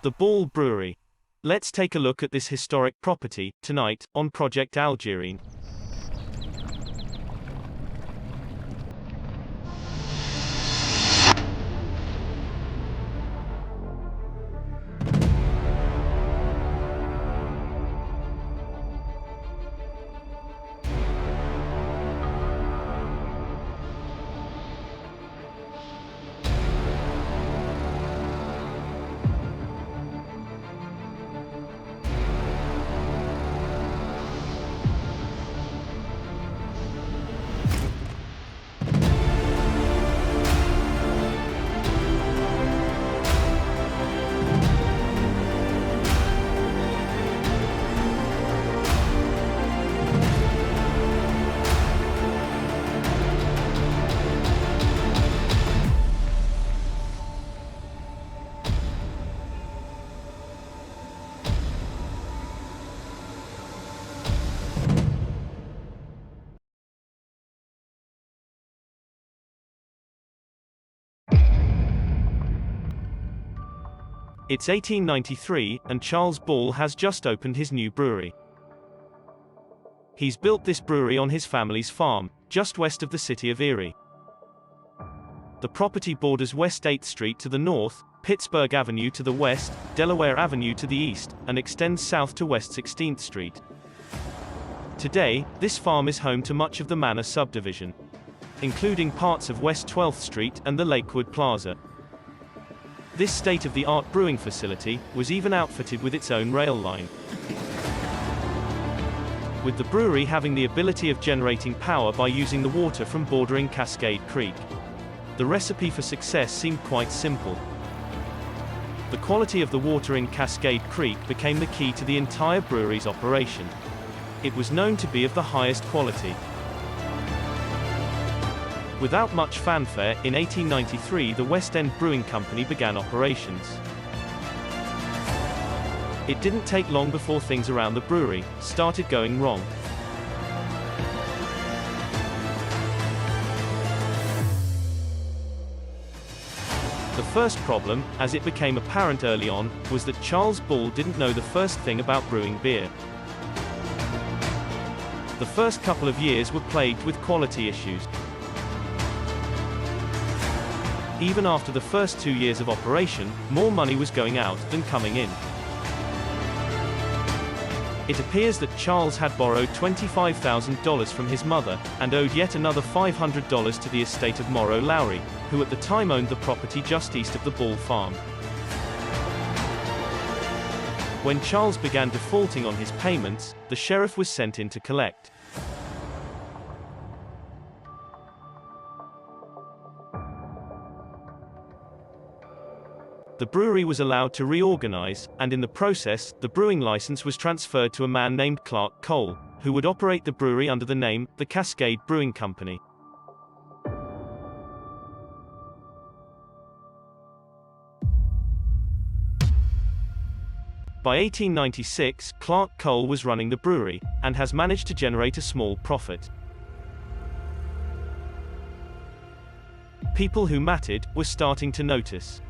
The Ball Brewery. Let's take a look at this historic property, tonight, on Project Algerine. It's 1893, and Charles Ball has just opened his new brewery. He's built this brewery on his family's farm, just west of the city of Erie. The property borders West 8th Street to the north, Pittsburgh Avenue to the west, Delaware Avenue to the east, and extends south to West 16th Street. Today, this farm is home to much of the Manor Subdivision, including parts of West 12th Street and the Lakewood Plaza. This state-of-the-art brewing facility was even outfitted with its own rail line. With the brewery having the ability of generating power by using the water from bordering Cascade Creek, the recipe for success seemed quite simple. The quality of the water in Cascade Creek became the key to the entire brewery's operation. It was known to be of the highest quality. Without much fanfare, in 1893 the West End Brewing Company began operations. It didn't take long before things around the brewery started going wrong. The first problem, as it became apparent early on, was that Charles Ball didn't know the first thing about brewing beer. The first couple of years were plagued with quality issues. Even after the first 2 years of operation, more money was going out than coming in. It appears that Charles had borrowed $25,000 from his mother, and owed yet another $500 to the estate of Morrow Lowry, who at the time owned the property just east of the Ball farm. When Charles began defaulting on his payments, the sheriff was sent in to collect. The brewery was allowed to reorganize, and in the process, the brewing license was transferred to a man named Clark Cole, who would operate the brewery under the name, the Cascade Brewing Company. By 1896, Clark Cole was running the brewery, and has managed to generate a small profit. People who mattered were starting to notice.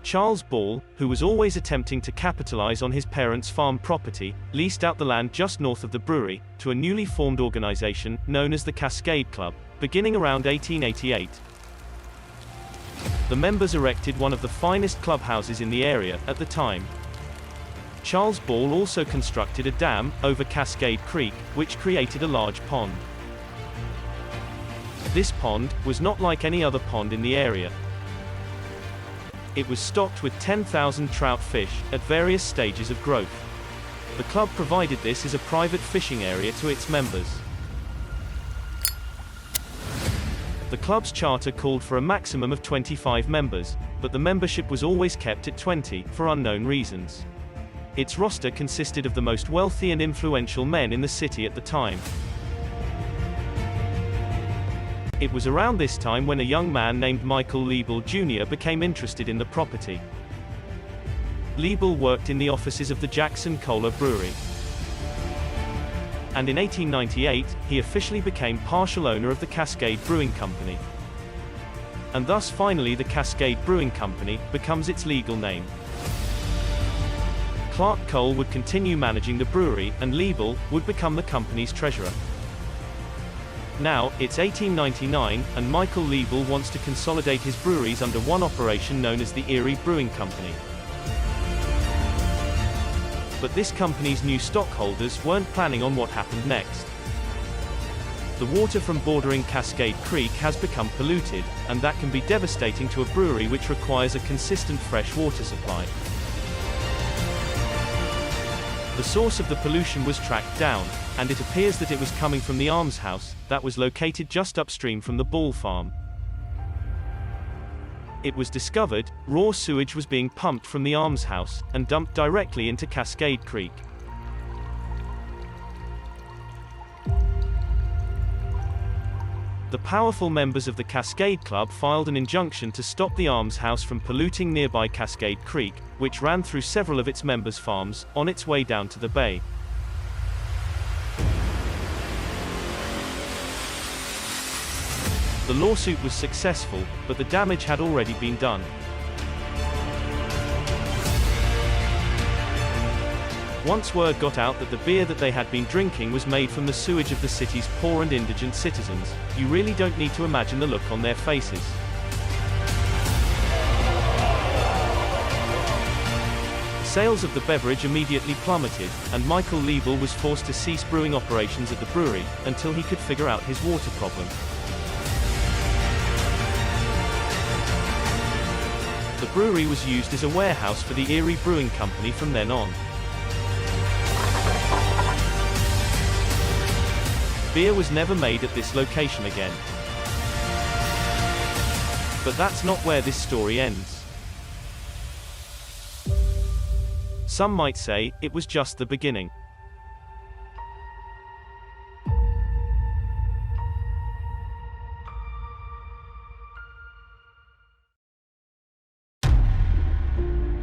Charles Ball, who was always attempting to capitalize on his parents' farm property, leased out the land just north of the brewery, to a newly formed organization, known as the Cascade Club, beginning around 1888. The members erected one of the finest clubhouses in the area, at the time. Charles Ball also constructed a dam, over Cascade Creek, which created a large pond. This pond was not like any other pond in the area. It was stocked with 10,000 trout fish, at various stages of growth. The club provided this as a private fishing area to its members. The club's charter called for a maximum of 25 members, but the membership was always kept at 20, for unknown reasons. Its roster consisted of the most wealthy and influential men in the city at the time. It was around this time when a young man named Michael Liebel Jr. became interested in the property. Liebel worked in the offices of the Jackson Cola Brewery. And in 1898, he officially became partial owner of the Cascade Brewing Company. and thus finally the Cascade Brewing Company becomes its legal name. Clark Cole would continue managing the brewery, and Liebel would become the company's treasurer. Now, it's 1899, and Michael Liebel wants to consolidate his breweries under one operation known as the Erie Brewing Company. But this company's new stockholders weren't planning on what happened next. The water from bordering Cascade Creek has become polluted, and that can be devastating to a brewery which requires a consistent fresh water supply. The source of the pollution was tracked down, and it appears that it was coming from the almshouse that was located just upstream from the Ball farm. It was discovered, raw sewage was being pumped from the almshouse and dumped directly into Cascade Creek. The powerful members of the Cascade Club filed an injunction to stop the almshouse from polluting nearby Cascade Creek, which ran through several of its members' farms, on its way down to the bay. The lawsuit was successful, but the damage had already been done. Once word got out that the beer that they had been drinking was made from the sewage of the city's poor and indigent citizens, you really don't need to imagine the look on their faces. Sales of the beverage immediately plummeted, and Michael Liebel was forced to cease brewing operations at the brewery, until he could figure out his water problem. The brewery was used as a warehouse for the Erie Brewing Company from then on. Beer was never made at this location again. But that's not where this story ends. Some might say, it was just the beginning.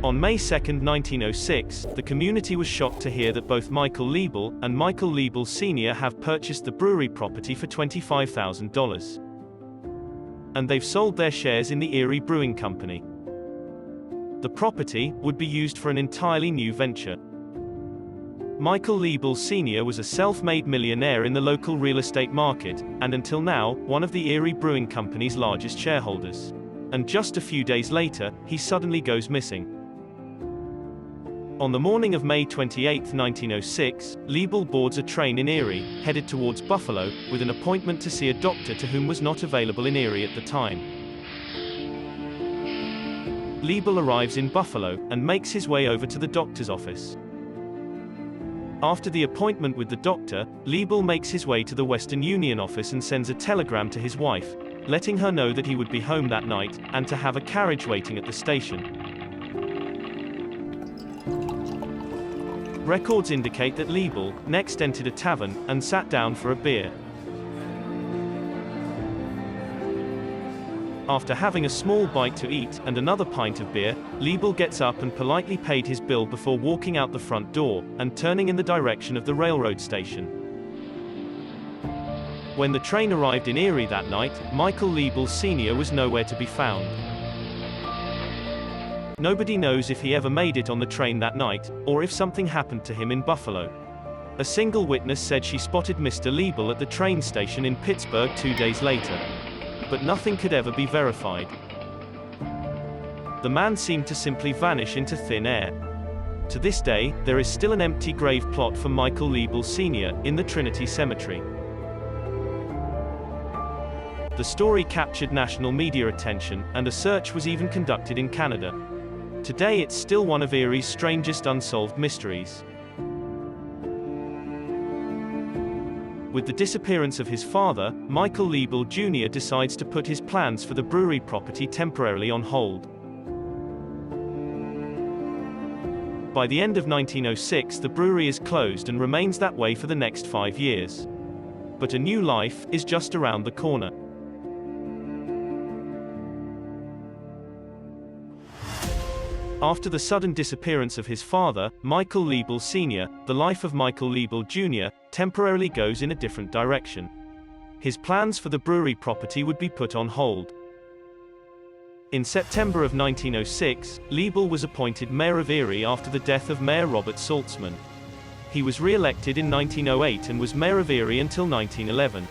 On May 2, 1906, the community was shocked to hear that both Michael Liebel and Michael Liebel Sr. have purchased the brewery property for $25,000. And they've sold their shares in the Erie Brewing Company. The property would be used for an entirely new venture. Michael Liebel Sr. was a self-made millionaire in the local real estate market, and until now, one of the Erie Brewing Company's largest shareholders. And just a few days later, he suddenly goes missing. On the morning of May 28, 1906, Liebel boards a train in Erie, headed towards Buffalo, with an appointment to see a doctor to whom was not available in Erie at the time. Liebel arrives in Buffalo, and makes his way over to the doctor's office. After the appointment with the doctor, Liebel makes his way to the Western Union office and sends a telegram to his wife, letting her know that he would be home that night, and to have a carriage waiting at the station. Records indicate that Liebel next entered a tavern, and sat down for a beer. After having a small bite to eat, and another pint of beer, Liebel gets up and politely paid his bill before walking out the front door, and turning in the direction of the railroad station. When the train arrived in Erie that night, Michael Liebel Sr. was nowhere to be found. Nobody knows if he ever made it on the train that night, or if something happened to him in Buffalo. A single witness said she spotted Mr. Liebel at the train station in Pittsburgh 2 days later. But nothing could ever be verified. The man seemed to simply vanish into thin air. To this day, there is still an empty grave plot for Michael Liebel Sr. in the Trinity Cemetery. The story captured national media attention, and a search was even conducted in Canada. Today it's still one of Erie's strangest unsolved mysteries. With the disappearance of his father, Michael Liebel Jr. decides to put his plans for the brewery property temporarily on hold. By the end of 1906, the brewery is closed and remains that way for the next 5 years. But a new life is just around the corner. After the sudden disappearance of his father, Michael Liebel Sr., the life of Michael Liebel Jr. temporarily goes in a different direction. His plans for the brewery property would be put on hold. In September of 1906, Liebel was appointed mayor of Erie after the death of Mayor Robert Saltzman. He was re-elected in 1908 and was mayor of Erie until 1911.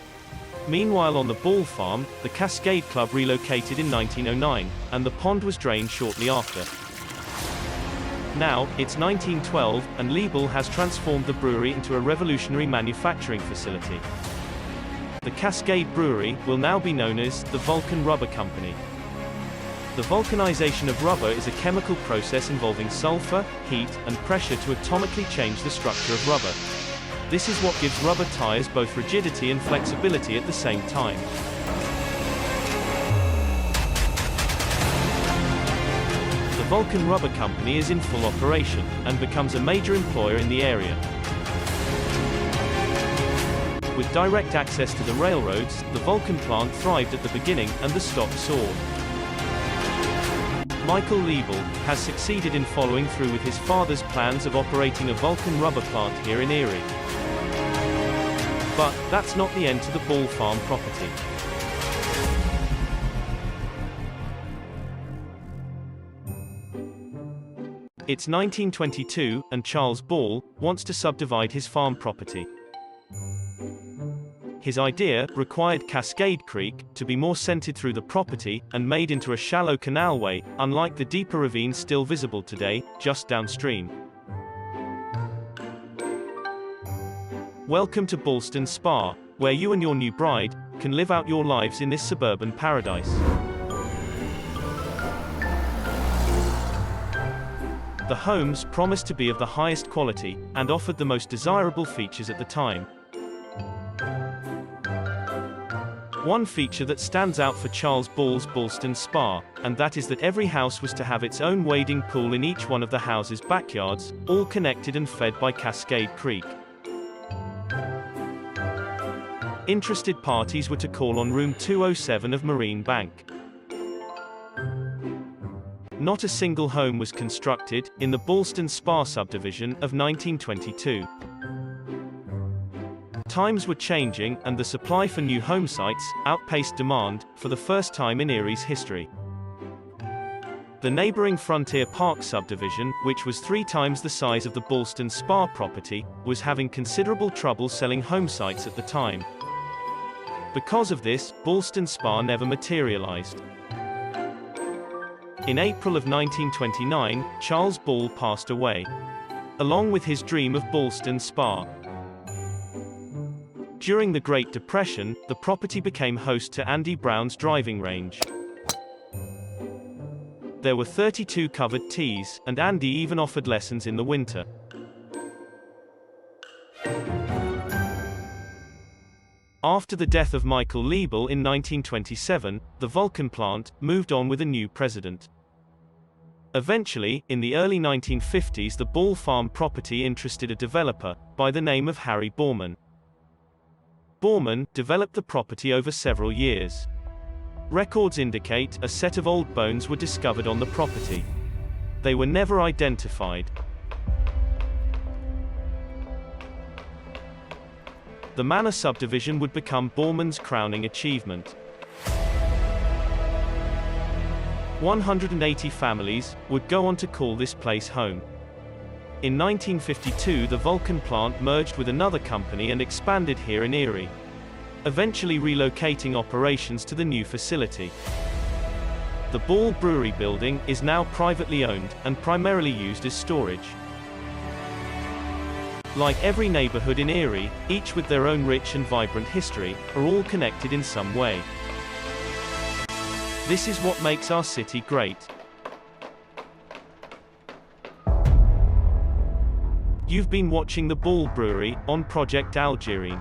Meanwhile, on the Ball farm, the Cascade Club relocated in 1909, and the pond was drained shortly after. Now, it's 1912, and Liebel has transformed the brewery into a revolutionary manufacturing facility. The Cascade Brewery will now be known as the Vulcan Rubber Company. The vulcanization of rubber is a chemical process involving sulfur, heat, and pressure to atomically change the structure of rubber. This is what gives rubber tires both rigidity and flexibility at the same time. The Vulcan Rubber Company is in full operation, and becomes a major employer in the area. With direct access to the railroads, the Vulcan plant thrived at the beginning, and the stock soared. Michael Liebel has succeeded in following through with his father's plans of operating a Vulcan rubber plant here in Erie. But that's not the end to the Ball farm property. It's 1922, and Charles Ball wants to subdivide his farm property. His idea required Cascade Creek to be more centered through the property, and made into a shallow canalway, unlike the deeper ravines still visible today, just downstream. Welcome to Bolston Spa, where you and your new bride can live out your lives in this suburban paradise. The homes promised to be of the highest quality, and offered the most desirable features at the time. One feature that stands out for Charles Ball's Bolston Spa, and that is that every house was to have its own wading pool in each one of the house's backyards, all connected and fed by Cascade Creek. Interested parties were to call on room 207 of Marine Bank. Not a single home was constructed in the Bolston Spa subdivision of 1922. Times were changing, and the supply for new home sites outpaced demand for the first time in Erie's history. The neighboring Frontier Park subdivision, which was 3 times the size of the Bolston Spa property, was having considerable trouble selling home sites at the time. Because of this, Bolston Spa never materialized. In April of 1929, Charles Ball passed away, along with his dream of Bolston Spa. During the Great Depression, the property became host to Andy Brown's driving range. There were 32 covered tees, and Andy even offered lessons in the winter. After the death of Michael Liebel in 1927, the Vulcan plant moved on with a new president. Eventually, in the early 1950s, the Ball farm property interested a developer by the name of Harry Borman. Borman developed the property over several years. Records indicate a set of old bones were discovered on the property. They were never identified. The Manor subdivision would become Borman's crowning achievement. 180 families would go on to call this place home. In 1952, the Vulcan plant merged with another company and expanded here in Erie, eventually relocating operations to the new facility. The Ball Brewery building is now privately owned, and primarily used as storage. Like every neighborhood in Erie, each with their own rich and vibrant history, are all connected in some way. This is what makes our city great. You've been watching the Ball Brewery on Project Algerine.